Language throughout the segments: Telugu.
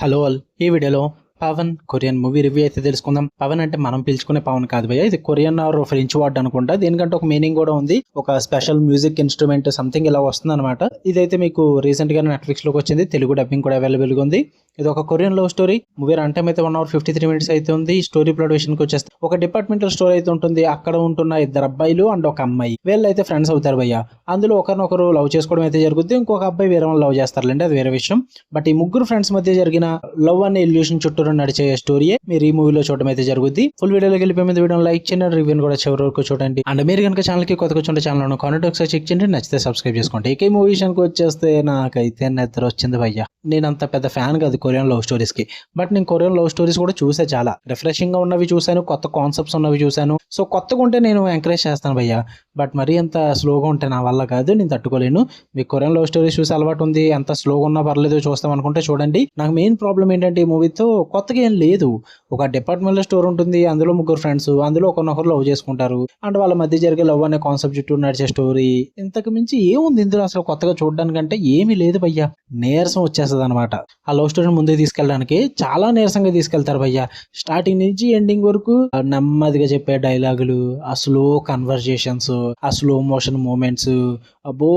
హలో ఆల్, ఈ వీడియోలో పవన్ కొరియన్ మూవీ రివ్యూ అయితే తెలుసుకుందాం. పవన్ అంటే మనం పిలుచుకునే పవన్ కాదు భయ్య, ఇది కొరియన్ ఆర్ ఫ్రెంచ్ వర్డ్ అనుకుంటా. దీనికంటే ఒక మీనింగ్ కూడా ఉంది, ఒక స్పెషల్ మ్యూజిక్ ఇన్స్ట్రుమెంట్ సంథింగ్ ఇలా వస్తుంది అనమాట. ఇదైతే మీకు రీసెంట్ గా నెట్ఫ్లిక్స్ లోకి వచ్చింది, తెలుగు డబ్బింగ్ కూడా అవైలబుల్ గా ఉంది. ఇది ఒక Korean love story movie. Run time అయితే 1 hour 53 minutes అయితే ఉంది. స్టోరీ ప్లాట్ విషయానికి వచ్చేస్తే ఒక డిపార్ట్మెంటల్ స్టోరీ అయితే ఉంటుంది. అక్కడ ఉంటున్న 2 అబ్బాయిలు అండ్ ఒక అమ్మాయి, వీళ్ళు అయితే ఫ్రెండ్స్ అవుతారు భయ్య. అందులో ఒకరినొకరు లవ్ చేసుకోవడం అయితే జరుగుతుంది. ఇంకొక అబ్బాయి వేరే వాళ్ళు లవ్ చేస్తారులేండి, అది వేరే విషయం. బట్ ఈ ముగ్గురు ఫ్రెండ్స్ మధ్య జరిగిన లవ్ అనే ఇల్యూషన్ చుట్టూ నడిచే స్టోరీయే మీరు ఈ మూవీలో చూడడం అయితే జరుగుతుంది. ఫుల్ వీడియోలోకి వెళ్ళిపోయే ముందు వీడియో లైక్ చేయండి, రివ్యూని కూడా చివరి వరకు చూడండి. అండ్ మీరు కనుక ఛానల్ కి కొత్తగా చూడండి, ఛానల్ కాంటాక్ట్ ఒకసారి చెక్ చేయండి, నచ్చితే సబ్స్క్రైబ్ చేసుకోండి. ఈ మూవీ విషయానికి వచ్చేస్తే నాకైతే నిద్ర వచ్చింది భయ్య. నేను అంత పెద్ద ఫ్యాన్ కాదు కొరియన్ లవ్ స్టోరీస్ కి, బట్ నేను కొరియన్ లవ్ స్టోరీస్ కూడా చూసే, చాలా రిఫ్రెషింగ్ గా ఉన్నవి చూసాను, కొత్త కాన్సెప్ట్స్ ఉన్నవి చూసాను. సో కొత్తగా ఉంటే నేను ఎంకరేజ్ చేస్తాను భయ్య, బట్ మరీ అంత స్లోగా ఉంటే నా వల్ల కాదు, నేను తట్టుకోలేను. మీకు కొరియన్ లవ్ స్టోరీస్ చూసి అలవాటు ఉంది, ఎంత స్లోగా ఉన్నా పర్లేదు చూస్తాం అనుకుంటే చూడండి. నాకు మెయిన్ ప్రాబ్లం ఏంటంటే ఈ మూవీతో కొత్తగా ఏం లేదు. ఒక డిపార్ట్మెంటల్ స్టోర్ ఉంటుంది, అందులో ముగ్గురు ఫ్రెండ్స్, అందులో ఒకరినొకరు లవ్ చేసుకుంటారు అండ్ వాళ్ళ మధ్య జరిగే లవ్ అనే కాన్సెప్ట్ చుట్టూ నడిచే స్టోరీ. ఇంతకు మించి ఏముంది ఇందులో అసలు కొత్తగా చూడడానికంటే ఏమీ లేదు భయ్య. నీరసం వచ్చేస్తుంది అనమాట. ఆ లవ్ స్టోరీని ముందుకు తీసుకెళ్ళడానికి చాలా నీరసంగా తీసుకెళ్తారు భయ్య. స్టార్టింగ్ నుంచి ఎండింగ్ వరకు నెమ్మదిగా చెప్పే డైలాగులు, ఆ స్లో కన్వర్జేషన్స్, ఆ స్లో మోషన్ మూమెంట్స్, అబ్బో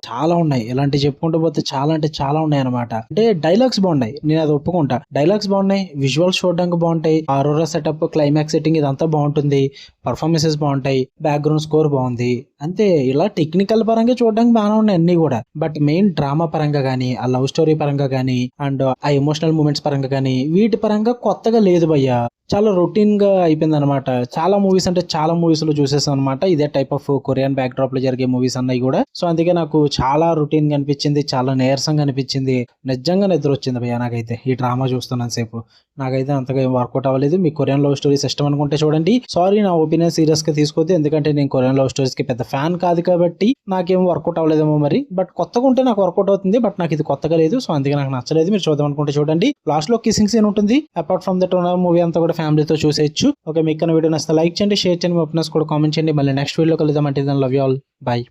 చాలా ఉన్నాయి. ఇలాంటివి చెప్పుకుంటూ పోతే చాలా అంటే చాలా ఉన్నాయి అనమాట. అంటే డైలాగ్స్ బాగున్నాయి, నేను అది ఒప్పుకుంటా. డైలాగ్స్ బాగున్నాయి, విజువల్స్ చూడడానికి బాగుంటాయి, ఆరోరా సెటప్, క్లైమాక్స్ సెట్టింగ్ ఇదంతా బాగుంటుంది, పర్ఫార్మెన్సెస్ బాగుంటాయి, బ్యాక్గ్రౌండ్ స్కోర్ బాగుంది. అంతే, ఇలా టెక్నికల్ పరంగా చూడడానికి బాగానే ఉన్నాయి అన్ని కూడా. బట్ మెయిన్ డ్రామా పరంగా కానీ, ఆ లవ్ స్టోరీ పరంగా కానీ, అండ్ ఆ ఎమోషనల్ మూమెంట్స్ పరంగా కానీ, వీటి పరంగా కొత్తగా లేదు భయ్య. చాలా రొటీన్ గా అయిపోయింది అనమాట. చాలా మూవీస్ అంటే చాలా మూవీస్ లో చూసేసాం అనమాట ఇదే type of Korean back drop లో జరిగే మూవీస్ అన్నాయి కూడా. సో అందుకే నాకు చాలా రొటీన్ గా అనిపించింది, చాలా నీరసంగా అనిపించింది, నిజంగా నిద్ర వచ్చింది భయ్య నాకైతే ఈ డ్రామా చూస్తున్నాను సేపు. నాకైతే అంతగా ఏం వర్కౌట్ అవ్వలేదు. మీకు కొరియన్ లవ్ స్టోరీస్ ఇష్టం అనుకుంటే చూడండి. సారీ, నా ఒపీనియన్ సీరియస్ గా తీసుకోవద్దు, ఎందుకంటే నేను కొరియన్ లవ్ స్టోరీస్ కి పెద్ద ఫ్యాన్ కాదు కాబట్టి నాకేం వర్కౌట్ అవ్వలేదేమో మరి. బట్ కొత్తగా ఉంటే నాకు వర్కౌట్ అవుతుంది, బట్ నాకు ఇది కొత్తగా లేదు, సో అందుకే నాకు నచ్చలేదు. మీరు చూద్దాం అనుకుంటే చూడండి. లాస్ట్ లో కిసింగ్ సీన్ ఉంటుంది. అపార్ట్ ఫ్రమ్ దట్ మూవీ అంతా కూడా ఫ్యామిలీతో చూసేయచ్చు. ఓకే, మీకు వీడియో నచ్చితే లైక్ చేయండి, షేర్ చేయండి, మీ ఒపీనియన్స్ కూడా కామెంట్ చేయండి. మళ్ళీ నెక్స్ట్ వీడియో కలుద్దాం. అంటే లవ్ యూ ఆల్, బై.